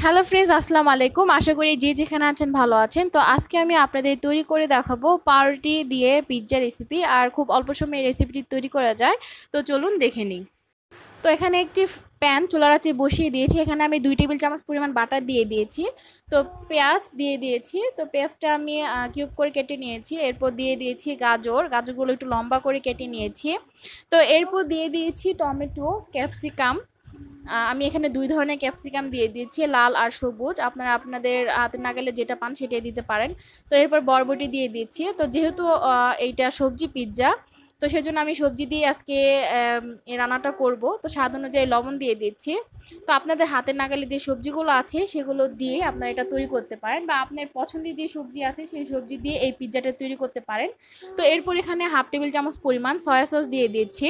Hello friends, আসসালামু আলাইকুম। আশা করি যে যেখানে আছেন ভালো আছেন। তো আজকে আমি আপনাদের তৈরি করে দেখাবো পাউরুটি দিয়ে পিৎজা রেসিপি। আর খুব অল্প সময়ে রেসিপিটি তৈরি করা যায়। তো চলুন দেখে নিই। তো এখানে একটি প্যান চুলার আঁচে বসিয়ে দিয়েছি। এখানে আমি 2 টেবিল চামচ পরিমাণ বাটার দিয়ে দিয়েছি। তো পেঁয়াজ দিয়ে দিয়েছি। তো পেঁয়াজটা আমি কিউব করে কেটে নিয়েছি। এরপর দিয়ে দিয়েছি গাজরগুলো একটু লম্বা করে কেটে নিয়েছি। তো এরপর দিয়ে দিয়েছি টমেটো, ক্যাপসিকাম। আমি এখানে 2 ধরনের ক্যাপসিকাম দিয়ে দিয়েছি, লাল আর সবুজ। আপনারা আপনাদের হাতের নাগালে যেটা পান সেটাই দিতে পারেন। তো এরপর বরবটি দিয়ে দিচ্ছি। তো যেহেতু এইটা সবজি পিৎজা, তো সেজন্য আমি সবজি দিয়ে আজকে এই রান্নাটা করব। তো স্বাদ অনুযায়ী লবণ দিয়ে দিচ্ছি। তো আপনাদের হাতের নাগালে যে সবজিগুলো আছে সেগুলো দিয়ে আপনারা এটা তৈরি করতে পারেন, বা আপনার পছন্দের যে সবজি আছে সেই সবজি দিয়ে এই পিৎজাটা তৈরি করতে পারেন। তো এরপর এখানে হাফ টেবিল চামচ পরিমাণ সয়া সস দিয়ে দিচ্ছি।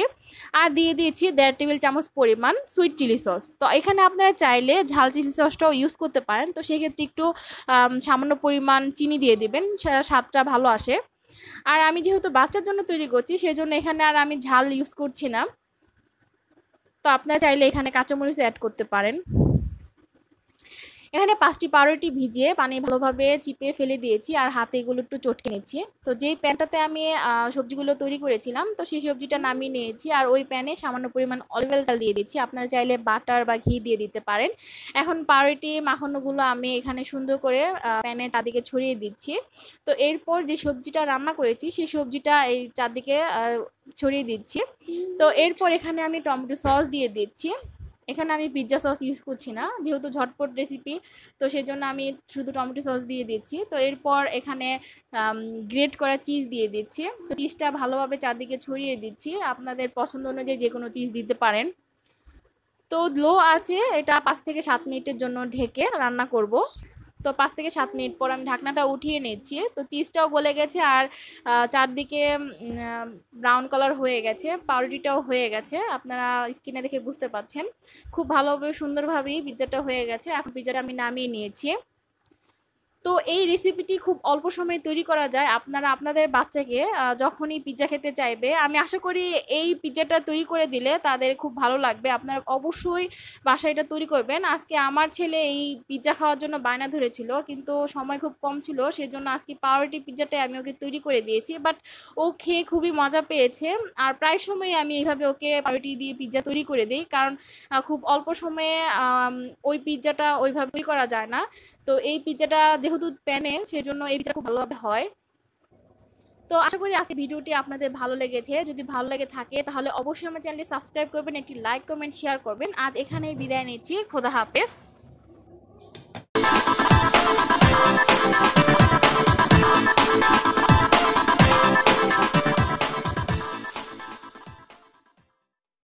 আর দিয়ে দিয়েছি 1.5 টেবিল চামচ পরিমাণ সুইট চিলি সস। তো এখানে আপনারা চাইলে ঝাল চিলি সসটাও ইউজ করতে পারেন। তো সেক্ষেত্রে একটু সামান্য পরিমাণ চিনি দিয়ে দিবেন, স্বাদটা ভালো আসে। আর আমি যেহেতু বাচ্চার জন্য তৈরি করছি সেজন্য এখানে আর আমি ঝাল ইউজ করছি না। তো আপনারা চাইলে এখানে কাঁচামরিচ অ্যাড করতে পারেন। এখানে 5টি পাউরুটি ভিজিয়ে পানি ভালোভাবে চিপে ফেলে দিয়েছি, আর হাতে এগুলো একটু চটকে নিচ্ছি। তো যেই প্যানটাতে আমি সবজিগুলো তৈরি করেছিলাম, তো সেই সবজিটা নামিয়ে নিয়েছি, আর ওই প্যানে সামান্য পরিমাণ অলিভ অয়েল দিয়ে দিচ্ছি। আপনারা চাইলে বাটার বা ঘি দিয়ে দিতে পারেন। এখন পাউরুটি মাখানোগুলো আমি এখানে সুন্দর করে প্যানে চারদিকে ছড়িয়ে দিচ্ছি। তো এরপর যে সবজিটা রান্না করেছি সেই সবজিটা এই চারদিকে ছড়িয়ে দিচ্ছি। তো এরপর এখানে আমি টমেটো সস দিয়ে দিচ্ছি। এখানে আমি পিৎজা সস ইউজ করছি না, যেহেতু ঝটপট রেসিপি। তো সেজন্য আমি শুধু টমেটো সস দিয়ে দিচ্ছি। তো এরপর এখানে গ্রেট করা চিজ দিয়ে দিচ্ছি। তো চিজটা ভালোভাবে চারদিকে ছড়িয়ে দিচ্ছি। আপনাদের পছন্দ অনুযায়ী যে কোনো চিজ দিতে পারেন। তো লো আছে এটা 5 থেকে 7 মিনিটের জন্য ঢেকে রান্না করব। তো 5 থেকে 7 মিনিট পর আমি ঢাকনাটা উঠিয়ে নিচ্ছি। তো চিজটাও গলে গেছে, আর চারদিকে ব্রাউন কালার হয়ে গেছে, পাউরুটিটাও হয়ে গেছে। আপনারা স্ক্রিনে দেখে বুঝতে পাচ্ছেন খুব ভালোভাবে সুন্দরভাবেই পিৎজাটা হয়ে গেছে। এখন পিৎজাটা আমি নামিয়ে নিয়েছি। তো এই রেসিপিটি খুব অল্প সময়ে তৈরি করা যায়। আপনারা আপনাদের বাচ্চাকে যখনই পিৎজা খেতে চাইবে, আমি আশা করি এই পিৎজাটা তৈরি করে দিলে তাদের খুব ভালো লাগবে। আপনারা অবশ্যই বাসায় এটা তৈরি করবেন। আজকে আমার ছেলে এই পিৎজা খাওয়ার জন্য বায়না ধরেছিল, কিন্তু সময় খুব কম ছিল, সেজন্য আজকে পাউরুটি পিৎজাটাই আমি ওকে তৈরি করে দিয়েছি। বাট ও খেয়ে খুবই মজা পেয়েছে। আর প্রায় সময় আমি এইভাবে ওকে পাউরুটি দিয়ে পিৎজা তৈরি করে দিই, কারণ খুব অল্প সময়ে ওই পিৎজাটা ওইভাবে তৈরি করা যায় না। তো এই পিৎজাটা যেহেতু প্যানে, সেজন্য এই পিৎজাটা খুব ভালোভাবে হয়। তো আশা করি আজকে ভিডিওটি আপনাদের ভালো লেগেছে। যদি ভালো লেগে থাকে তাহলে অবশ্যই আমার চ্যানেলটি সাবস্ক্রাইব করবেন, একটি লাইক কমেন্ট শেয়ার করবেন। আজ এখানেই বিদায় নিচ্ছি। খোদা হাফেজ।